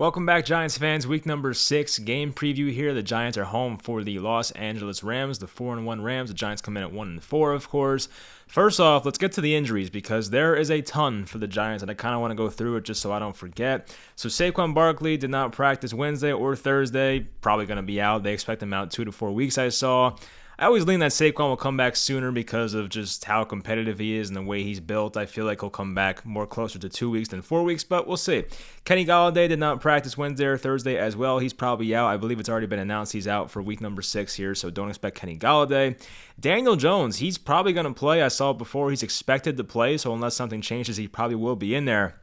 Welcome back, Giants fans. Week number 6 game preview here. The Giants are home for the Los Angeles Rams, the 4-1 Rams. The Giants come in at 1-4, of course. First off, let's get to the injuries because there is a ton for the Giants, and I kind of want to go through it just so I don't forget. So Saquon Barkley did not practice Wednesday or Thursday. Probably going to be out. They expect him out 2 to 4 weeks, I saw. I always lean that Saquon will come back sooner because of just how competitive he is and the way he's built. I feel like he'll come back more closer to 2 weeks than 4 weeks, but we'll see. Kenny Golladay did not practice Wednesday or Thursday as well. He's probably out. I believe it's already been announced he's out for week number 6 here, so don't expect Kenny Golladay. Daniel Jones, he's probably going to play. I saw it before. He's expected to play, so unless something changes, he probably will be in there.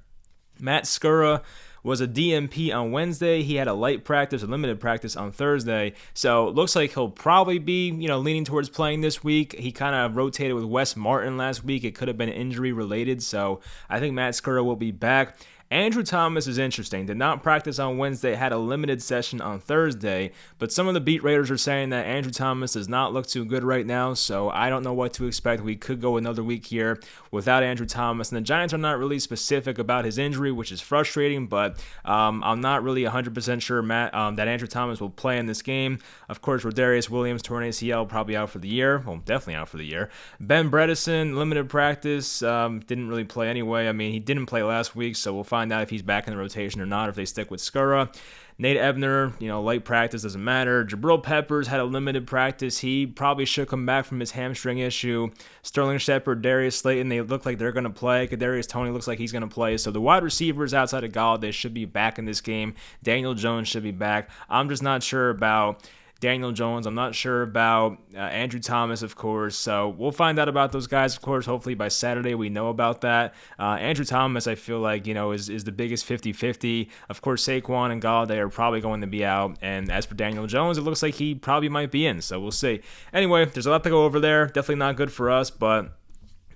Matt Skura was a DMP on Wednesday. He had a light practice, a limited practice on Thursday. So it looks like he'll probably be, leaning towards playing this week. He kind of rotated with Wes Martin last week. It could have been injury related. So I think Matt Skura will be back. Andrew Thomas is interesting. Did not practice on Wednesday, had a limited session on Thursday, but some of the beat writers are saying that Andrew Thomas does not look too good right now, so I don't know what to expect. We could go another week here without Andrew Thomas, and the Giants are not really specific about his injury, which is frustrating, but I'm not really 100% sure that Andrew Thomas will play in this game. Of course, Rodarius Williams, torn ACL, probably out for the year. Well, definitely out for the year. Ben Bredesen, limited practice, didn't really play anyway. I mean, he didn't play last week, so we'll find out if he's back in the rotation or not, if they stick with Skura. Nate Ebner, light practice, doesn't matter. Jabril Peppers had a limited practice. He probably should come back from his hamstring issue. Sterling Shepard, Darius Slayton, they look like they're going to play. Kadarius Toney looks like he's going to play. So the wide receivers outside of Golladay should be back in this game. Daniel Jones should be back. I'm just not sure about Daniel Jones. I'm not sure about Andrew Thomas, of course. So we'll find out about those guys, of course. Hopefully by Saturday we know about that. Andrew Thomas, I feel like, is the biggest 50-50. Of course, Saquon and Golladay are probably going to be out. And as for Daniel Jones, it looks like he probably might be in. So we'll see. Anyway, there's a lot to go over there. Definitely not good for us, but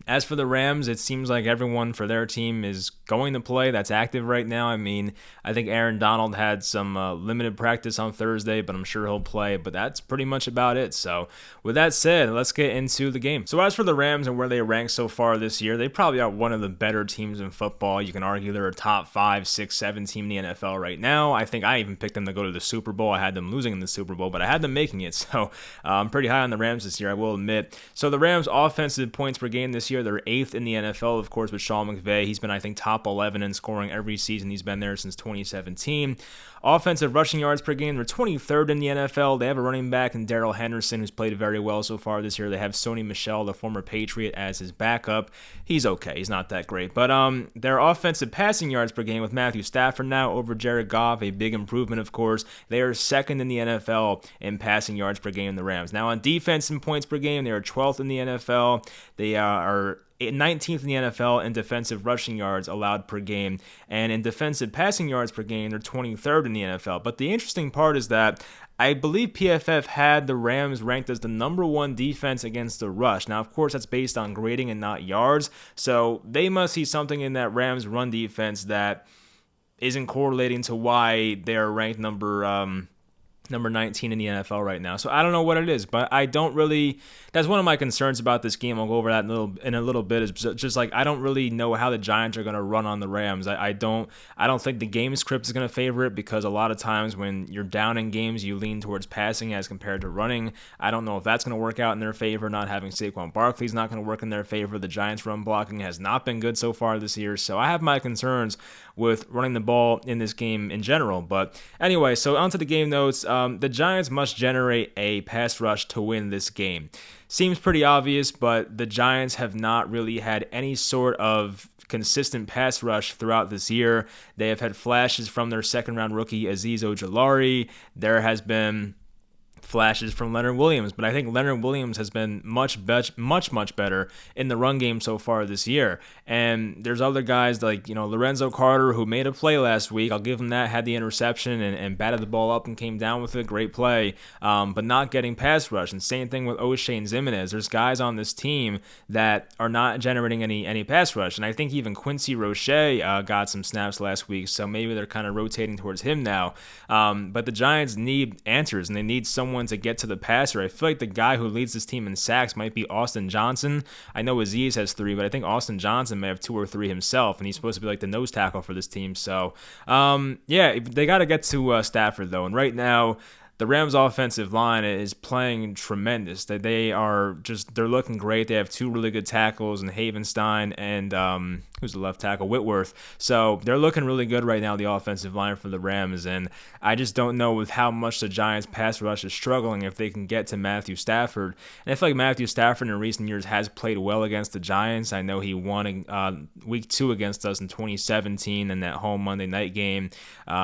as for the Rams, it seems like everyone for their team is going to play that's active right now. I mean, I think Aaron Donald had some limited practice on Thursday, but I'm sure he'll play. But that's pretty much about it. So with that said, let's get into the game. So as for the Rams and where they rank so far this year, they probably are one of the better teams in football. You can argue they're a top 5, 6, 7 team in the NFL right now. I think I even picked them to go to the Super Bowl. I had them losing in the Super Bowl, but I had them making it. So I'm pretty high on the Rams this year, I will admit. So the Rams' offensive points per game this year, they're 8th in the NFL, of course, with Sean McVay. He's been, I think, top 11 in scoring every season he's been there since 2017. Offensive rushing yards per game, they're 23rd in the NFL. They have a running back in Daryl Henderson who's played very well so far this year. They have Sony Michel, the former Patriot, as his backup. He's okay. He's not that great. But their offensive passing yards per game with Matthew Stafford now over Jared Goff, a big improvement, of course. They are 2nd in the NFL in passing yards per game, the Rams. Now on defense and points per game, they are 12th in the NFL. They are 19th in the NFL in defensive rushing yards allowed per game, and in defensive passing yards per game, they're 23rd in the NFL. But the interesting part is that I believe PFF had the Rams ranked as the number 1 defense against the rush. Now, of course, that's based on grading and not yards, so they must see something in that Rams run defense that isn't correlating to why they're ranked number 19 in the NFL right now. So I don't know what it is, but I don't really. That's one of my concerns about this game. I'll go over that in a little bit. Is just like I don't really know how the Giants are going to run on the Rams. I don't think the game script is going to favor it because a lot of times when you're down in games, you lean towards passing as compared to running. I don't know if that's going to work out in their favor. Not having Saquon Barkley is not going to work in their favor. The Giants' run blocking has not been good so far this year, so I have my concerns with running the ball in this game in general. But anyway, so onto the game notes. The Giants must generate a pass rush to win this game. Seems pretty obvious, but the Giants have not really had any sort of consistent pass rush throughout this year. They have had flashes from their second-round rookie Azeez Ojulari. There has been flashes from Leonard Williams, but I think Leonard Williams has been much better in the run game so far this year. And there's other guys like, Lorenzo Carter, who made a play last week. I'll give him that, had the interception and batted the ball up and came down with a great play, but not getting pass rush. And same thing with O'Shea and Zimenez. There's guys on this team that are not generating any pass rush. And I think even Quincy Roche got some snaps last week, so maybe they're kind of rotating towards him now. But the Giants need answers, and they need someone someone to get to the passer, I feel like the guy who leads this team in sacks might be Austin Johnson. I know Aziz has 3, but I think Austin Johnson may have 2 or 3 himself, and he's supposed to be like the nose tackle for this team. So, yeah, they got to get to Stafford, though. And right now, the Rams' offensive line is playing tremendous. They're looking great. They have 2 really good tackles in Havenstein and who's the left tackle, Whitworth. So they're looking really good right now, the offensive line for the Rams. And I just don't know with how much the Giants' pass rush is struggling if they can get to Matthew Stafford. And I feel like Matthew Stafford in recent years has played well against the Giants. I know he won week 2 against us in 2017 in that home Monday night game.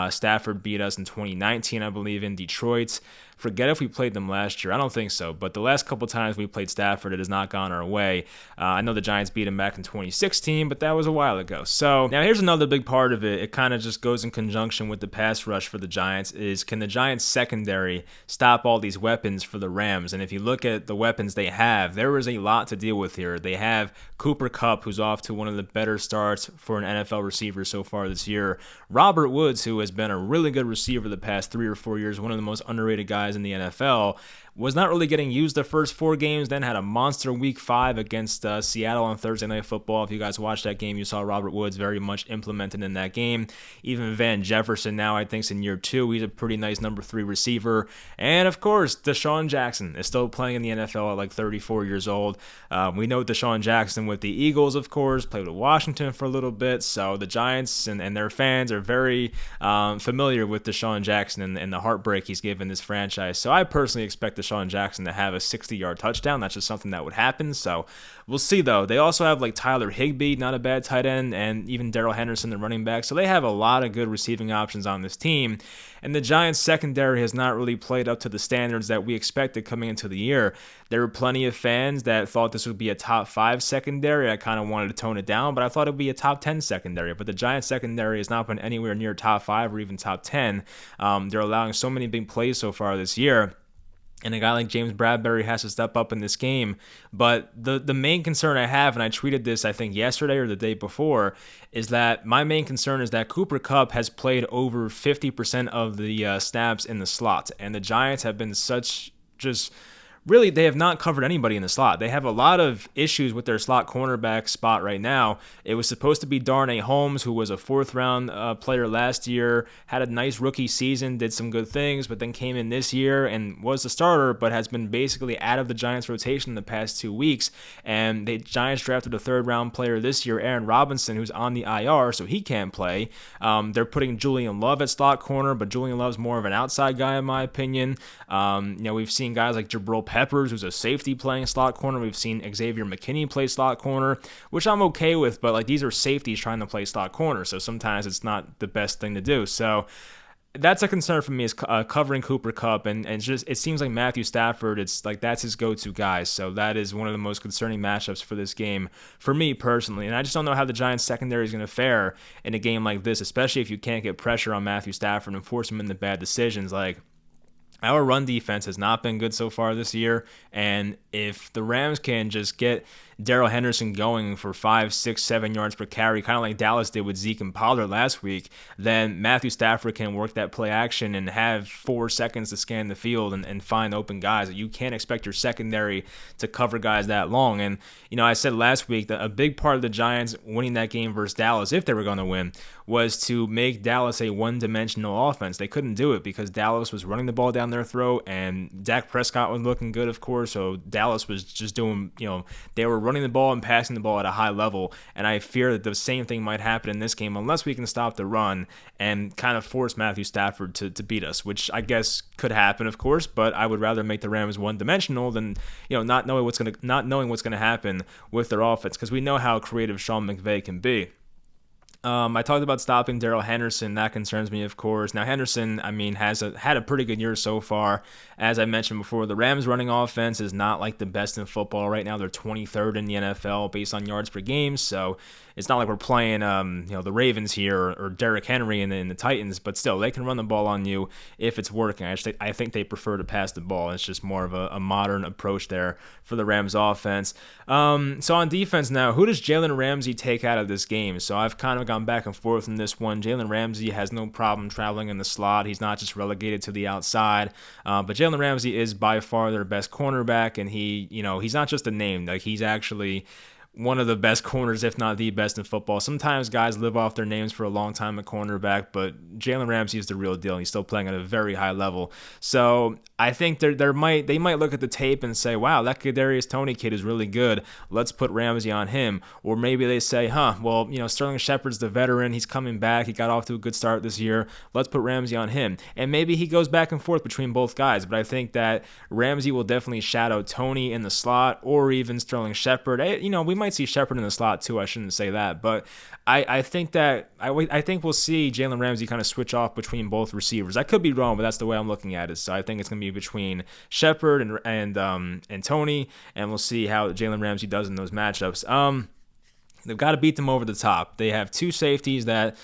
Stafford beat us in 2019, I believe, in Detroit. Forget if we played them last year. I don't think so. But the last couple times we played Stafford, it has not gone our way. I know the Giants beat him back in 2016, but that was a while ago. So now here's another big part of it. It kind of just goes in conjunction with the pass rush for the Giants is, can the Giants secondary stop all these weapons for the Rams? And if you look at the weapons they have, there is a lot to deal with here. They have Cooper Kupp, who's off to one of the better starts for an NFL receiver so far this year. Robert Woods, who has been a really good receiver the past 3 or 4 years, one of the most underrated guys in the NFL, was not really getting used the first 4 games, then had a monster week 5 against Seattle on Thursday Night Football. If you guys watched that game, you saw Robert Woods very much implemented in that game. Even Van Jefferson now, I think, is in year 2. He's a pretty nice number 3 receiver. And, of course, Deshaun Jackson is still playing in the NFL at like 34 years old. We know Deshaun Jackson with the Eagles, of course, played with Washington for a little bit. So the Giants and their fans are very familiar with Deshaun Jackson and the heartbreak he's given this franchise. So I personally expect Deshaun Jackson to have a 60-yard touchdown. That's just something that would happen. So we'll see, though. They also have like Tyler Higbee, not a bad tight end, and even Daryl Henderson, the running back. So they have a lot of good receiving options on this team. And the Giants' secondary has not really played up to the standards that we expected coming into the year. There were plenty of fans that thought this would be a top 5 secondary. I kind of wanted to tone it down, but I thought it would be a top 10 secondary. But the Giants' secondary has not been anywhere near top 5 or even top 10. They're allowing so many big plays so far this year. And a guy like James Bradbury has to step up in this game. But the main concern I have, and I tweeted this I think yesterday or the day before, is that my main concern is that Cooper Kupp has played over 50% of the snaps in the slot. And the Giants have been really, they have not covered anybody in the slot. They have a lot of issues with their slot cornerback spot right now. It was supposed to be Darnay Holmes, who was a 4th-round player last year, had a nice rookie season, did some good things, but then came in this year and was the starter, but has been basically out of the Giants' rotation the past 2 weeks. And the Giants drafted a 3rd-round player this year, Aaron Robinson, who's on the IR, so he can't play. They're putting Julian Love at slot corner, but Julian Love's more of an outside guy in my opinion. We've seen guys like Jabril Peppers, who's a safety, playing slot corner. We've seen Xavier McKinney play slot corner, which I'm okay with, but like these are safeties trying to play slot corner, so sometimes it's not the best thing to do. So that's a concern for me, is covering Cooper Kupp, and it seems like Matthew Stafford, it's like that's his go-to guy. So that is one of the most concerning matchups for this game for me personally. And I just don't know how the Giants secondary is going to fare in a game like this, especially if you can't get pressure on Matthew Stafford and force him into bad decisions. Like, our run defense has not been good so far this year, and if the Rams can just get Daryl Henderson going for 5, 6, 7 yards per carry, kind of like Dallas did with Zeke and Pollard last week, then Matthew Stafford can work that play action and have 4 seconds to scan the field and find open guys. You can't expect your secondary to cover guys that long. And, I said last week that a big part of the Giants winning that game versus Dallas, if they were going to win, was to make Dallas a one-dimensional offense. They couldn't do it because Dallas was running the ball down their throat, and Dak Prescott was looking good, of course, so Dallas was just doing, they were running the ball and passing the ball at a high level, and I fear that the same thing might happen in this game unless we can stop the run and kind of force Matthew Stafford to beat us, which I guess could happen, of course, but I would rather make the Rams one-dimensional than, not knowing what's going to happen with their offense, because we know how creative Sean McVay can be. I talked about stopping Daryl Henderson. That concerns me, of course. Now, Henderson, has had a pretty good year so far. As I mentioned before, the Rams' running offense is not like the best in football right now. They're 23rd in the NFL based on yards per game. So it's not like we're playing, the Ravens here or Derrick Henry in the Titans, but still, they can run the ball on you if it's working. I think they prefer to pass the ball. It's just more of a modern approach there for the Rams offense. So on defense now, who does Jaylen Ramsey take out of this game? So I've kind of gone back and forth in this one. Jaylen Ramsey has no problem traveling in the slot. He's not just relegated to the outside. But Jaylen Ramsey is by far their best cornerback, and he's not just a name. Like, he's actually one of the best corners, if not the best in football. Sometimes guys live off their names for a long time at cornerback, but Jaylen Ramsey is the real deal. He's still playing at a very high level. So I think they might look at the tape and say, wow, that Kadarius Toney kid is really good. Let's put Ramsey on him. Or maybe they say, Sterling Shepard's the veteran. He's coming back. He got off to a good start this year. Let's put Ramsey on him. And maybe he goes back and forth between both guys. But I think that Ramsey will definitely shadow Toney in the slot, or even Sterling Shepard. We might see Shepard in the slot too. I shouldn't say that, but I think we'll see Jaylen Ramsey kind of switch off between both receivers. I could be wrong, but that's the way I'm looking at it. So I think it's going to be between Shepard and Toney, and we'll see how Jaylen Ramsey does in those matchups. They've got to beat them over the top. They have two safeties that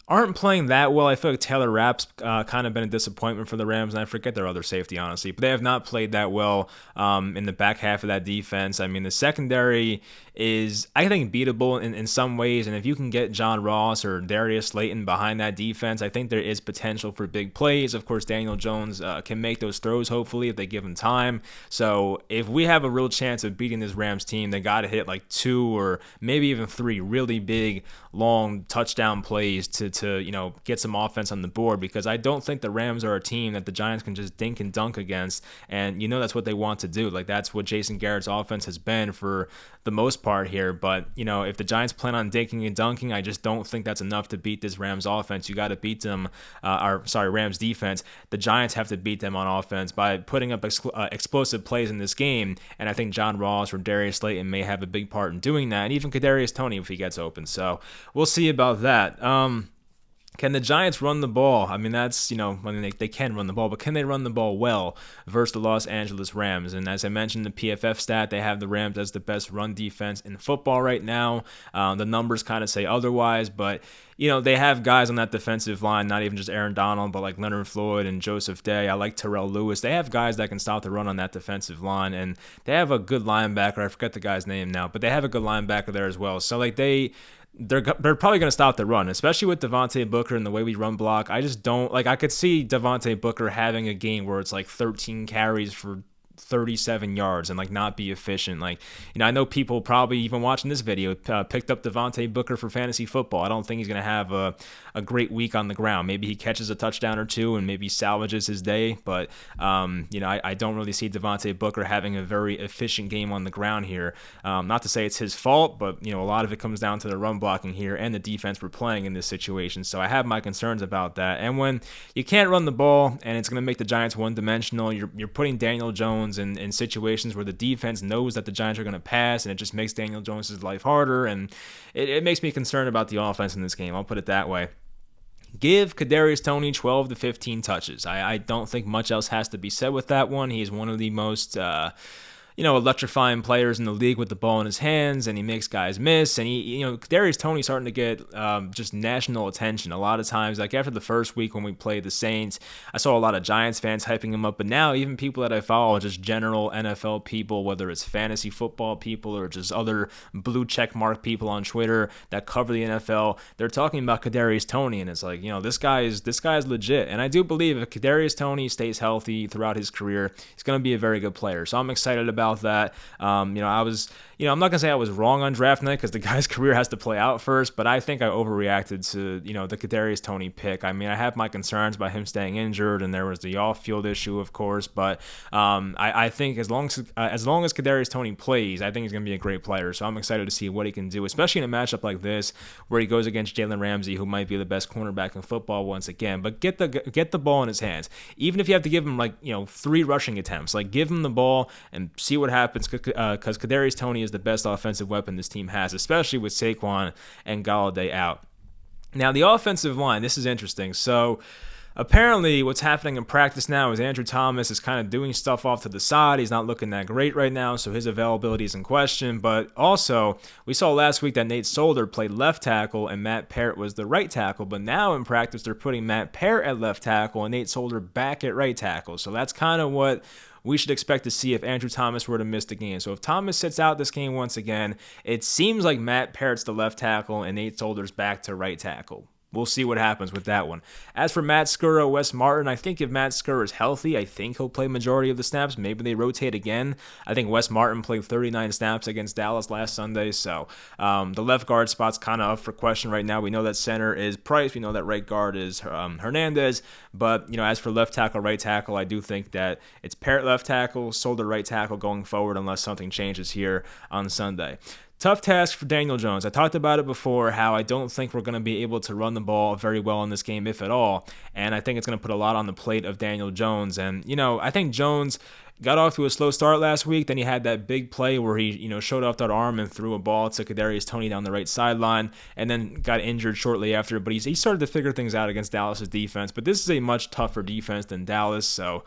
aren't playing that well. I feel like Taylor Rapp's kind of been a disappointment for the Rams, and I forget their other safety, honestly. But they have not played that well in the back half of that defense. I mean, the secondary is, I think, beatable in some ways, and if you can get John Ross or Darius Slayton behind that defense, I think there is potential for big plays. Of course, Daniel Jones can make those throws, hopefully, if they give him time. So if we have a real chance of beating this Rams team, they got to hit like 2 or maybe even 3 really big, long touchdown plays to get some offense on the board, because I don't think the Rams are a team that the Giants can just dink and dunk against, and that's what they want to do. Like, that's what Jason Garrett's offense has been for the most part here. But if the Giants plan on dinking and dunking, I just don't think that's enough to beat this Rams offense. You got to beat them, Rams defense. The Giants have to beat them on offense by putting up explosive plays in this game, and I think John Ross or Darius Slayton may have a big part in doing that, and even Kadarius Toney if he gets open. So we'll see about that. Can the Giants run the ball? I mean, they can run the ball, but can they run the ball well versus the Los Angeles Rams? And as I mentioned, the PFF stat, they have the Rams as the best run defense in football right now. The numbers kind of say otherwise, but they have guys on that defensive line, not even just Aaron Donald, but like Leonard Floyd and Joseph Day. I like Terrell Lewis. They have guys that can stop the run on that defensive line, and they have a good linebacker. I forget the guy's name now, but they have a good linebacker there as well. So they're probably going to stop the run, especially with Devontae Booker and the way we run block. I just don't I could see Devontae Booker having a game where it's like 13 carries for 37 yards and not be efficient. I know people probably even watching this video picked up Devontae Booker for fantasy football. I don't think he's going to have a great week on the ground. Maybe he catches a touchdown or two and maybe salvages his day, but I don't really see Devontae Booker having a very efficient game on the ground here. Not to say it's his fault, but a lot of it comes down to the run blocking here and the defense we're playing in this situation. So I have my concerns about that. And when you can't run the ball and it's going to make the Giants one-dimensional, you're putting Daniel Jones in situations where the defense knows that the Giants are going to pass, and it just makes Daniel Jones' life harder, and it makes me concerned about the offense in this game. I'll put it that way. Give Kadarius Toney 12 to 15 touches. I don't think much else has to be said with that one. He's one of the most electrifying players in the league with the ball in his hands, and he makes guys miss. And Kadarius Toney's starting to get just national attention. A lot of times, like after the first week when we played the Saints, I saw a lot of Giants fans hyping him up, but now even people that I follow, just general NFL people, whether it's fantasy football people or just other blue check mark people on Twitter that cover the NFL, they're talking about Kadarius Toney, and it's like, this guy is legit. And I do believe if Kadarius Toney stays healthy throughout his career, he's going to be a very good player. So I'm excited about that. I'm not gonna say I was wrong on draft night because the guy's career has to play out first, but I think I overreacted to the Kadarius Toney pick. I mean, I have my concerns about him staying injured, and there was the off-field issue, of course, but I think as long as Kadarius Toney plays, I think he's gonna be a great player. So I'm excited to see what he can do, especially in a matchup like this where he goes against Jaylen Ramsey, who might be the best cornerback in football once again. But get the ball in his hands, even if you have to give him 3 rushing attempts. Give him the ball and see what happens, because Kadarius Toney is the best offensive weapon this team has, especially with Saquon and Galladay out. Now, the offensive line, this is interesting. So apparently what's happening in practice now is Andrew Thomas is kind of doing stuff off to the side. He's not looking that great right now, so his availability is in question. But also, we saw last week that Nate Solder played left tackle and Matt Parrott was the right tackle. But now in practice, they're putting Matt Parrott at left tackle and Nate Solder back at right tackle. So that's kind of what we should expect to see if Andrew Thomas were to miss the game. So if Thomas sits out this game once again, it seems like Matt Parrott's the left tackle and Nate Solder's back to right tackle. We'll see what happens with that one. As for Matt Skura, Wes Martin, I think if Matt Skura is healthy, I think he'll play majority of the snaps. Maybe they rotate again. I think Wes Martin played 39 snaps against Dallas last Sunday, so the left guard spot's kind of up for question right now. We know that center is Price. We know that right guard is Hernandez. But, as for left tackle, right tackle, I do think that it's Parrott left tackle, Solder right tackle going forward unless something changes here on Sunday. Tough task for Daniel Jones. I talked about it before, how I don't think we're going to be able to run the ball very well in this game, if at all. And I think it's going to put a lot on the plate of Daniel Jones. And, I think Jones got off to a slow start last week. Then he had that big play where he, showed off that arm and threw a ball to Kadarius Toney down the right sideline and then got injured shortly after. But he started to figure things out against Dallas's defense. But this is a much tougher defense than Dallas. So,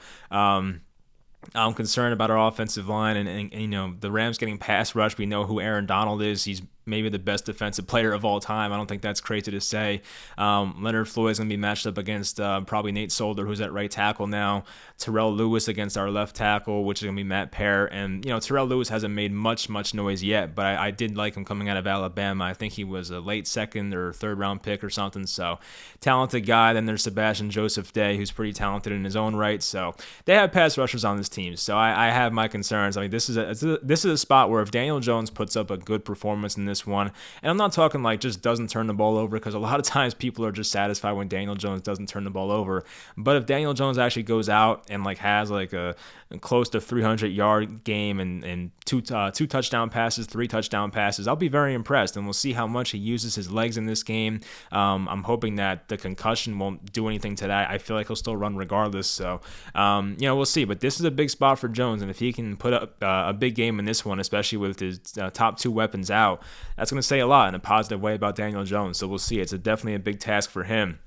I'm concerned about our offensive line and the Rams getting pass rush. We know who Aaron Donald is. He's maybe the best defensive player of all time. I don't think that's crazy to say. Leonard Floyd's going to be matched up against probably Nate Solder, who's at right tackle now. Terrell Lewis against our left tackle, which is going to be Matt Parrott. And, Terrell Lewis hasn't made much noise yet, but I did like him coming out of Alabama. I think he was a late second or third round pick or something. So, talented guy. Then there's Sebastian Joseph Day, who's pretty talented in his own right. So, they have pass rushers on this team. So, I have my concerns. I mean, this is a spot where if Daniel Jones puts up a good performance in this one, and I'm not talking like just doesn't turn the ball over, because a lot of times people are just satisfied when Daniel Jones doesn't turn the ball over. But if Daniel Jones actually goes out and has a close to 300-yard game and two touchdown passes, 3 touchdown passes, I'll be very impressed, and we'll see how much he uses his legs in this game. I'm hoping that the concussion won't do anything to that. I feel like he'll still run regardless. So, we'll see. But this is a big spot for Jones, and if he can put up a big game in this one, especially with his top 2 weapons out, that's going to say a lot in a positive way about Daniel Jones. So we'll see. It's definitely a big task for him.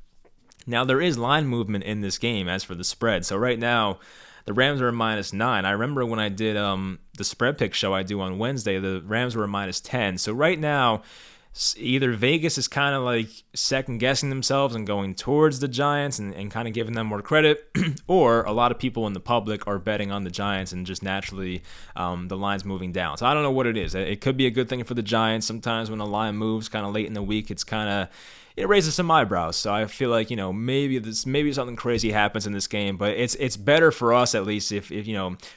Now, there is line movement in this game as for the spread. So right now, the Rams are a -9. I remember when I did the spread pick show I do on Wednesday, the Rams were a -10. So right now, either Vegas is kind of second-guessing themselves and going towards the Giants and kind of giving them more credit, or a lot of people in the public are betting on the Giants and just naturally the line's moving down. So I don't know what it is. It could be a good thing for the Giants. Sometimes when a line moves kind of late in the week, it raises some eyebrows. So I feel like, maybe something crazy happens in this game, but it's better for us, at least, if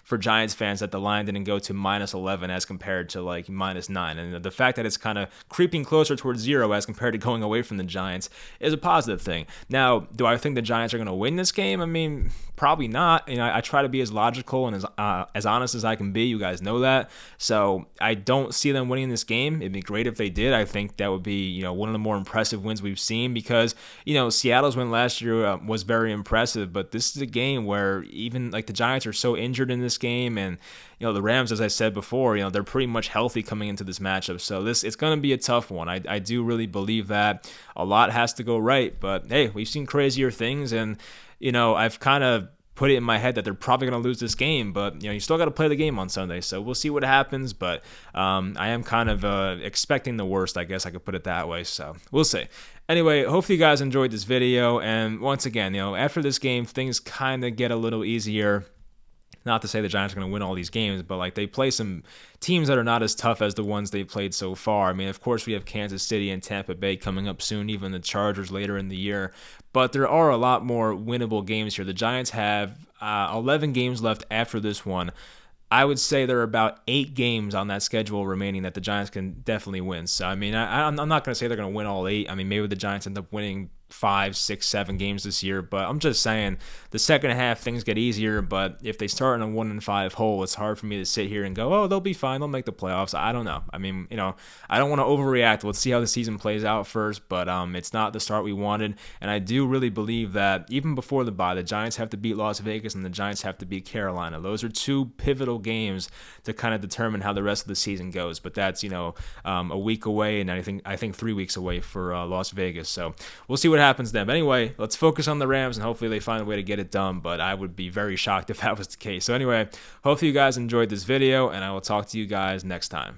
for Giants fans, that the line didn't go to -11 as compared to -9. And the fact that it's kind of creeping closer towards 0 as compared to going away from the Giants is a positive thing. Now, do I think the Giants are going to win this game? I mean, probably not. I try to be as logical and as honest as I can be. You guys know that. So I don't see them winning this game. It'd be great if they did. I think that would be, one of the more impressive wins we've seen, because Seattle's win last year was very impressive, but this is a game where even the Giants are so injured in this game, and the Rams, as I said before, they're pretty much healthy coming into this matchup. So it's going to be a tough one. I do really believe that a lot has to go right, but hey, we've seen crazier things, and I've kind of put it in my head that they're probably going to lose this game, but you still got to play the game on Sunday, so we'll see what happens. But I am kind of expecting the worst, I guess I could put it that way, so we'll see. Anyway, hopefully you guys enjoyed this video, and once again, after this game, things kind of get a little easier. Not to say the Giants are going to win all these games, but they play some teams that are not as tough as the ones they've played so far. I mean, of course, we have Kansas City and Tampa Bay coming up soon, even the Chargers later in the year. But there are a lot more winnable games here. The Giants have 11 games left after this one. I would say there are about 8 games on that schedule remaining that the Giants can definitely win. So, I mean, I'm not going to say they're going to win all 8. I mean, maybe the Giants end up winning 5, 6, 7 games this year, but I'm just saying the second half things get easier. But if they start in a 1-5 hole, it's hard for me to sit here and go, oh, they'll be fine, they'll make the playoffs. I don't know. I mean, I don't want to overreact. Let's see how the season plays out first, but it's not the start we wanted, and I do really believe that even before the bye, the Giants have to beat Las Vegas and the Giants have to beat Carolina. Those are 2 pivotal games to kind of determine how the rest of the season goes, but that's a week away, and I think 3 weeks away for Las Vegas. So we'll see what what happens then. But anyway, let's focus on the Rams, and hopefully they find a way to get it done. But I would be very shocked if that was the case. So anyway, hopefully you guys enjoyed this video, and I will talk to you guys next time.